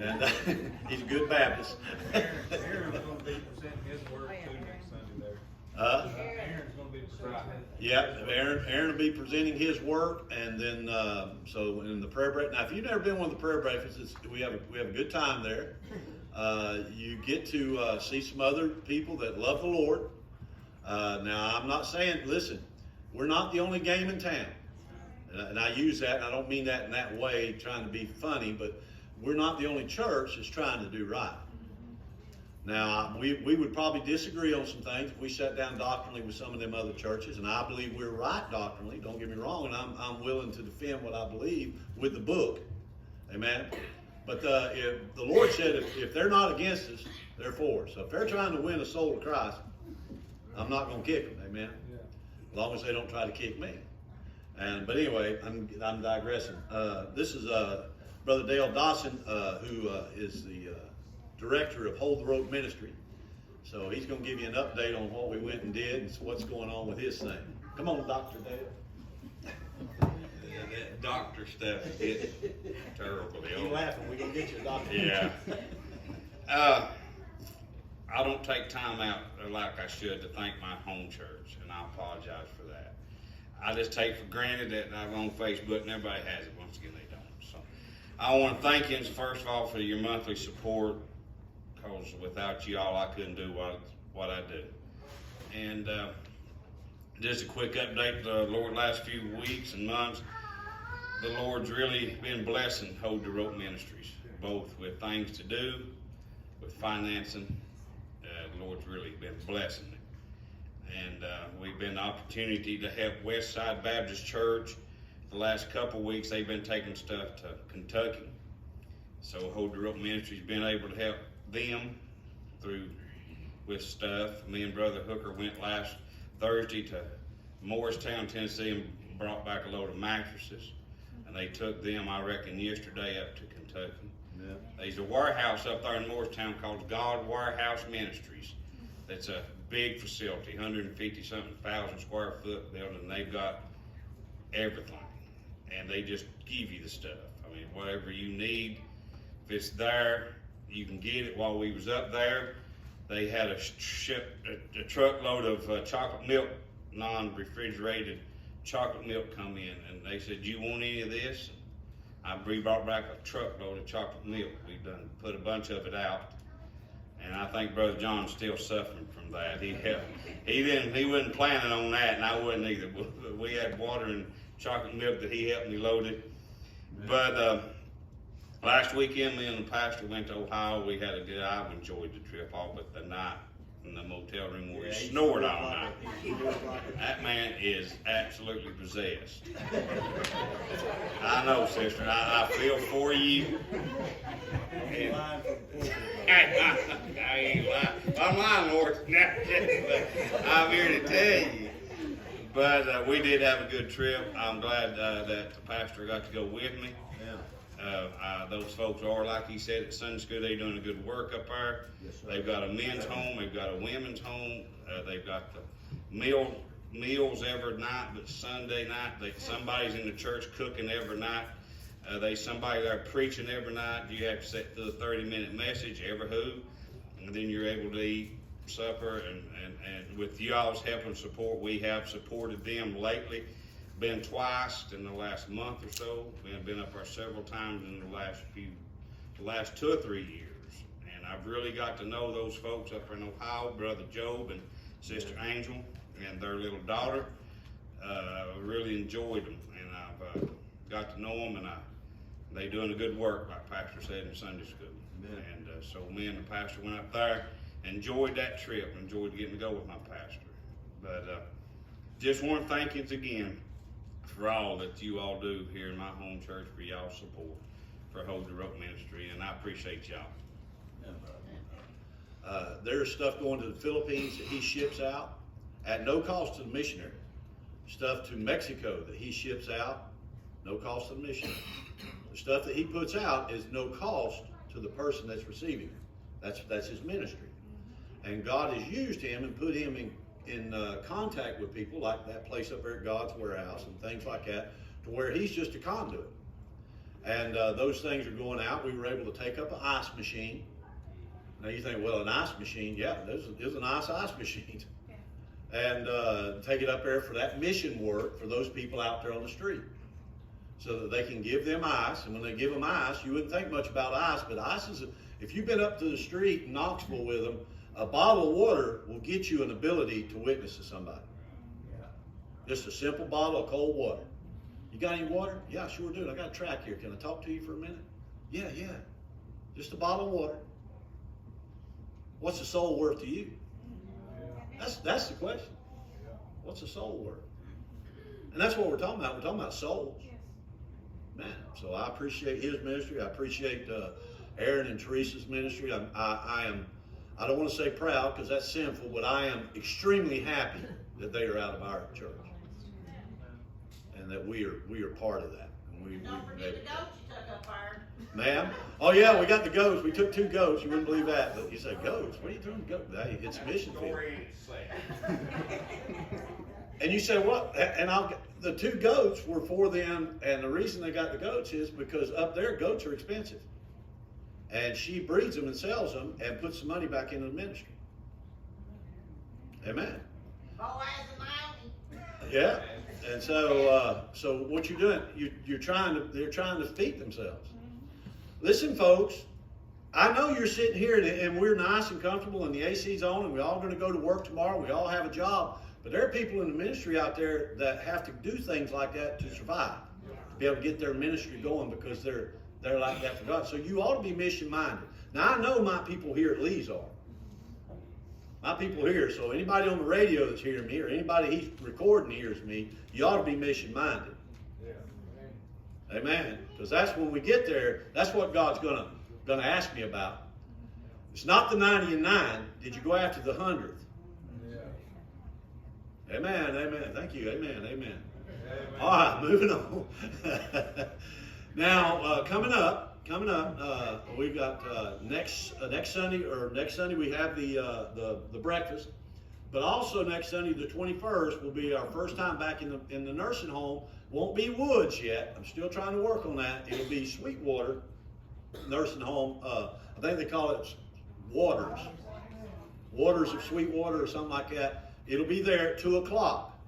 And he's a good Baptist. Aaron's going to be presenting his work too next Sunday there. Aaron's going to be presenting. Yeah, Aaron will be presenting his work, and then so in the prayer break. Now, if you've never been to one of the prayer breakfasts, we have a good time there. You get to see some other people that love the Lord. Now, I'm not saying, listen, we're not the only game in town, and I use that. And I don't mean that in that way, trying to be funny, but we're not the only church that's trying to do right. Now, we would probably disagree on some things if we sat down doctrinally with some of them other churches, and I believe we're right doctrinally, don't get me wrong, and I'm willing to defend what I believe with the book. Amen? But if the Lord said if they're not against us, they're for us. So if they're trying to win a soul to Christ, I'm not going to kick them. Amen? Yeah. As long as they don't try to kick me. But anyway, I'm digressing. This is Brother Dale Dawson, who is the director of Hold the Rope Ministry. So he's going to give you an update on what we went and did and what's going on with his thing. Come on, Dr. Dale. That doctor stuff is terrible. You're laughing. We're going to get you a doctor. Yeah. I don't take time out like I should to thank my home church, and I apologize for that. I just take for granted that I'm on Facebook and everybody has it. Once again, they don't. So I want to thank you, first of all, for your monthly support, because without you all, I couldn't do what I do. And just a quick update, the Lord, last few weeks and months, the Lord's really been blessing Hold the Rope Ministries, both with things to do, with financing. The Lord's really been blessing it. And we've been the opportunity to help Westside Baptist Church. The last couple weeks, they've been taking stuff to Kentucky. So Hold the Rope Ministries been able to help them with stuff. Me and Brother Hooker went last Thursday to Morristown, Tennessee, and brought back a load of mattresses. And they took them, I reckon, yesterday up to Kentucky. Yeah. There's a warehouse up there in Morristown called God Warehouse Ministries. That's a big facility, 150-something thousand square foot building. They've got everything, and they just give you the stuff. I mean, whatever you need, if it's there, you can get it. While we was up there, they had a truckload of chocolate milk, non-refrigerated chocolate milk come in, and they said, "You want any of this?" We brought back a truckload of chocolate milk. We done put a bunch of it out, and I think Brother John's still suffering from that. He wasn't planning on that, and I wasn't either. We had water and chocolate milk that he helped me load it. But last weekend, me and the pastor went to Ohio. We had a good. I've enjoyed the trip, all but the night in the motel room where he snored all night. That man is absolutely possessed. I know, sister. I feel for you. I ain't lying. I'm lying, Lord. I'm here to tell you. But we did have a good trip. I'm glad that the pastor got to go with me. Those folks are, like he said, at Sunday school, they're doing a good work up there. Yes, they've got a men's home, they've got a women's home, they've got the meals every night, but Sunday night, somebody's in the church cooking every night. Somebody there preaching every night. You have to sit through a 30-minute message, every who, and then you're able to eat supper. And with y'all's help and support, we have supported them lately. Been twice in the last month or so. We've been up there several times in the last 2 or 3 years. And I've really got to know those folks up in Ohio, Brother Job and Sister Angel and their little daughter. Really enjoyed them, and I've got to know them, and they're doing a good work, like Pastor said in Sunday school. Amen. And so me and the pastor went up there, enjoyed that trip, enjoyed getting to go with my pastor. But just want to thank you again for all that you all do here in my home church, for y'all's support, for Hold the Rope Ministry, and I appreciate y'all. There's stuff going to the Philippines that he ships out at no cost to the missionary. Stuff to Mexico that he ships out, no cost to the missionary. The stuff that he puts out is no cost to the person that's receiving it. That's his ministry. And God has used him and put him in contact with people like that place up there at God's Warehouse and things like that, to where he's just a conduit. And those things are going out. We were able to take up an ice machine. Now you think, well, an ice machine, yeah, there's a nice ice machine. And take it up there for that mission work for those people out there on the street, so that they can give them ice. And when they give them ice, you wouldn't think much about ice, but ice is, if you've been up to the street in Knoxville with them, a bottle of water will get you an ability to witness to somebody. Just a simple bottle of cold water. You got any water? Yeah, I sure do. I got a track here. Can I talk to you for a minute? Yeah. Just a bottle of water. What's a soul worth to you? That's the question. What's a soul worth? And that's what we're talking about. We're talking about souls. Man, so I appreciate his ministry. I appreciate Aaron and Teresa's ministry. I don't want to say proud because that's sinful, but I am extremely happy that they are out of our church, and that we are part of that. And Don't forget the goats you took up there. Ma'am? Oh yeah, we got the goats. We took 2 goats. You wouldn't believe that. But you say, goats? What are you doing goats? Hey, it's a mission field. And you say, what? And the 2 goats were for them, and the reason they got the goats is because up there, goats are expensive. And she breeds them and sells them and puts the money back into the ministry. Amen. Boaz and Naomi. Yeah. And so, so what you're doing, they're trying to feed themselves. Listen, folks, I know you're sitting here and we're nice and comfortable and the AC's on and we're all going to go to work tomorrow. We all have a job. But there are people in the ministry out there that have to do things like that to survive, to be able to get their ministry going because they're like that for God. So you ought to be mission-minded. Now, I know my people here at Lee's are. My people here, so anybody on the radio that's hearing me or anybody he's recording hears me, you ought to be mission-minded. Yeah. Amen. Because that's when we get there, that's what God's gonna ask me about. It's not the 90 and 9. Did you go after the 100th? Yeah. Amen, amen. Thank you. Amen, amen. Amen. All right, moving on. Now, coming up, we've got next Sunday we have the breakfast, but also next Sunday the 21st will be our first time back in the nursing home. Won't be Woods yet. I'm still trying to work on that. It'll be Sweetwater nursing home. I think they call it Waters of Sweetwater or something like that. It'll be there at 2 o'clock.